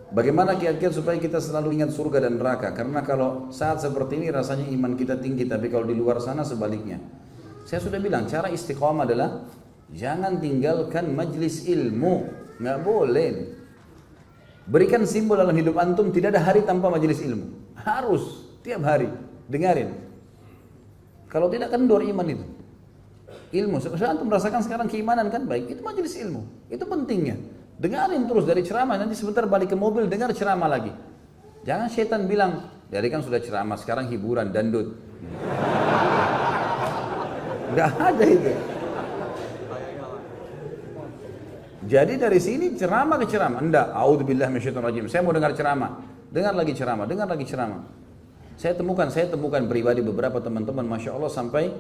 Bagaimana kiat-kiat supaya kita selalu ingat surga dan neraka? Karena kalau saat seperti ini rasanya iman kita tinggi, tapi kalau di luar sana sebaliknya. Saya sudah bilang, cara istiqomah adalah jangan tinggalkan majlis ilmu, nggak boleh. Berikan simbol dalam hidup antum, tidak ada hari tanpa majlis ilmu. Harus tiap hari dengarin. Kalau tidak kendor iman itu. Ilmu, sekarang antum merasakan sekarang keimanan kan baik, itu majlis ilmu, itu pentingnya. Dengarin terus dari ceramah, nanti sebentar balik ke mobil dengar ceramah lagi. Jangan setan bilang, dari kan sudah ceramah, sekarang hiburan, dangdut. Gak ada itu. Jadi dari sini ceramah ke ceramah, enggak, a'udzubillahi minasyaitonir rajim. Saya mau dengar ceramah, dengar lagi ceramah, dengar lagi ceramah. Saya temukan pribadi beberapa teman-teman, masya Allah sampai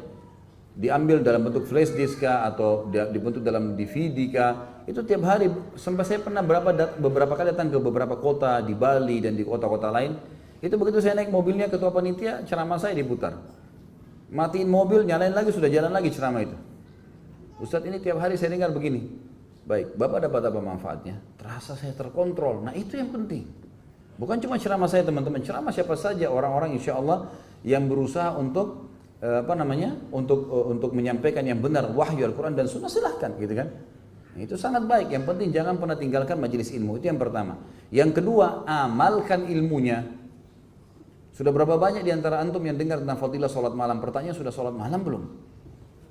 diambil dalam bentuk flash disk kah, atau dibentuk dalam DVD kah, itu tiap hari. Sampai saya pernah beberapa kali datang ke beberapa kota di Bali dan di kota-kota lain. Itu begitu saya naik mobilnya, ketua panitia ceramah saya diputar, matiin mobil, nyalain lagi, sudah jalan lagi ceramah itu. Ustadz, ini tiap hari saya dengar begini. Baik, Bapak dapat apa manfaatnya? Terasa saya terkontrol. Nah itu yang penting. Bukan cuma ceramah saya teman-teman, ceramah siapa saja, orang-orang insya Allah yang berusaha untuk untuk menyampaikan yang benar wahyu Al-Quran dan Sunnah, silahkan gitu kan. Itu sangat baik. Yang penting jangan pernah tinggalkan majelis ilmu. Itu yang pertama. Yang kedua, amalkan ilmunya. Sudah berapa banyak di antara antum yang dengar tentang fadilah sholat malam? Pertanyaan, sudah sholat malam belum?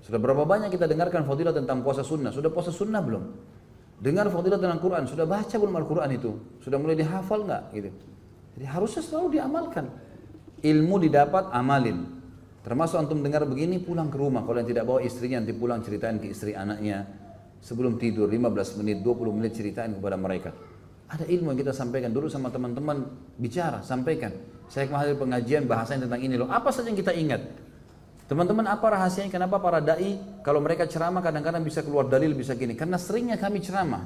Sudah berapa banyak kita dengarkan fadilah tentang puasa sunnah? Sudah puasa sunnah belum? Dengar fadilah tentang Quran, sudah baca belum Al-Quran itu? Sudah mulai dihafal nggak? Gitu. Jadi harusnya selalu diamalkan. Ilmu didapat, amalin. Termasuk antum dengar begini, pulang ke rumah. Kalau yang tidak bawa istrinya, nanti pulang ceritain ke istri anaknya. Sebelum tidur, 15 menit, 20 menit ceritain kepada mereka. Ada ilmu yang kita sampaikan dulu sama teman-teman, bicara, sampaikan. Saya kemarin pengajian bahasanya tentang ini loh. Apa saja yang kita ingat? Teman-teman, apa rahasianya? Kenapa para dai kalau mereka ceramah kadang-kadang bisa keluar dalil, bisa gini? Karena seringnya kami ceramah.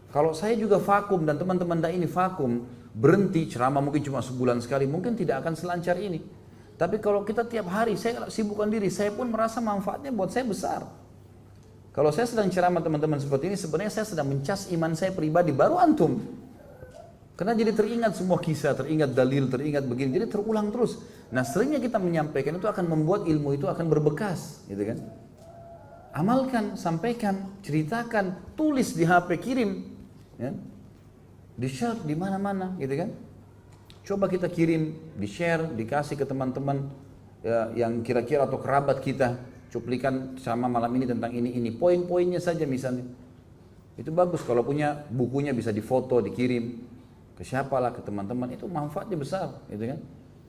Kalau saya juga vakum dan teman-teman dai ini vakum, berhenti ceramah mungkin cuma sebulan sekali, mungkin tidak akan selancar ini. Tapi kalau kita tiap hari, saya sibukkan diri, saya pun merasa manfaatnya buat saya besar. Kalau saya sedang ceramah teman-teman seperti ini, sebenarnya saya sedang mencas iman saya pribadi, baru antum. Karena jadi teringat semua kisah, teringat dalil, teringat begini, jadi terulang terus. Nah seringnya kita menyampaikan itu akan membuat ilmu itu akan berbekas, gitu kan. Amalkan, sampaikan, ceritakan, tulis di HP, kirim, ya. Di share di mana-mana, gitu kan. Coba kita kirim, di share, dikasih ke teman-teman ya, yang kira-kira atau kerabat kita, cuplikan sama malam ini tentang ini, poin-poinnya saja misalnya. Itu bagus, kalau punya bukunya bisa difoto, dikirim ke siapalah, ke teman-teman, itu manfaatnya besar, gitu kan.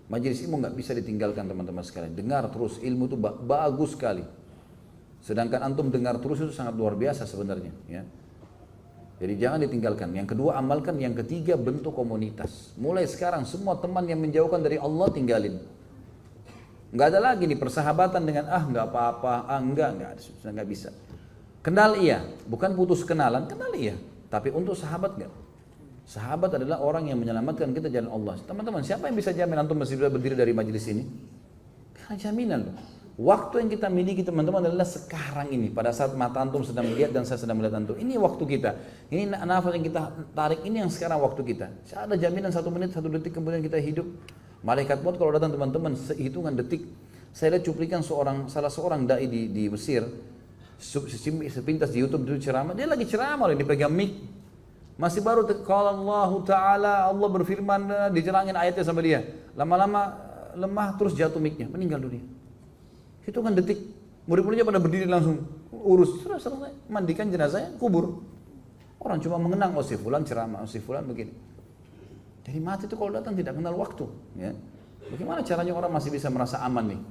Majelis ilmu nggak bisa ditinggalkan teman-teman sekalian. Dengar terus, ilmu itu bagus sekali. Sedangkan antum dengar terus itu sangat luar biasa sebenarnya, ya. Jadi jangan ditinggalkan. Yang kedua, amalkan. Yang ketiga, bentuk komunitas. Mulai sekarang semua teman yang menjauhkan dari Allah tinggalin. Nggak ada lagi nih persahabatan dengan nggak apa-apa, nggak bisa. Kenal iya, bukan putus kenalan, kenal iya. Tapi untuk sahabat nggak. Sahabat adalah orang yang menyelamatkan kita jalan Allah. Teman-teman, siapa yang bisa jamin antum masih bisa berdiri dari majelis ini? Karena jaminan loh. Waktu yang kita miliki teman-teman adalah sekarang ini. Pada saat mata antum sedang melihat dan saya sedang melihat antum. Ini waktu kita. Ini nafas yang kita tarik, ini yang sekarang waktu kita. Saya ada jaminan 1 menit, 1 detik kemudian kita hidup. Malaikat maut kalau datang teman-teman sehitungan detik. Saya lihat cuplikan salah seorang dai di Mesir. Sepintas di YouTube dulu ceramah. Dia lagi ceramah, dia dipegang mic. Masih baru qala Allah Ta'ala, Allah berfirman, diterangin ayatnya sama dia. Lama-lama lemah terus jatuh mic-nya, meninggal dunia. Hitungan detik, murid-muridnya pada berdiri langsung urus, selesai, mandikan jenazahnya, kubur. Orang cuma mengenang, oh si fulan ceramah, oh si fulan begini. Jadi mati itu kalau datang tidak kenal waktu. Ya. Bagaimana caranya orang masih bisa merasa aman nih?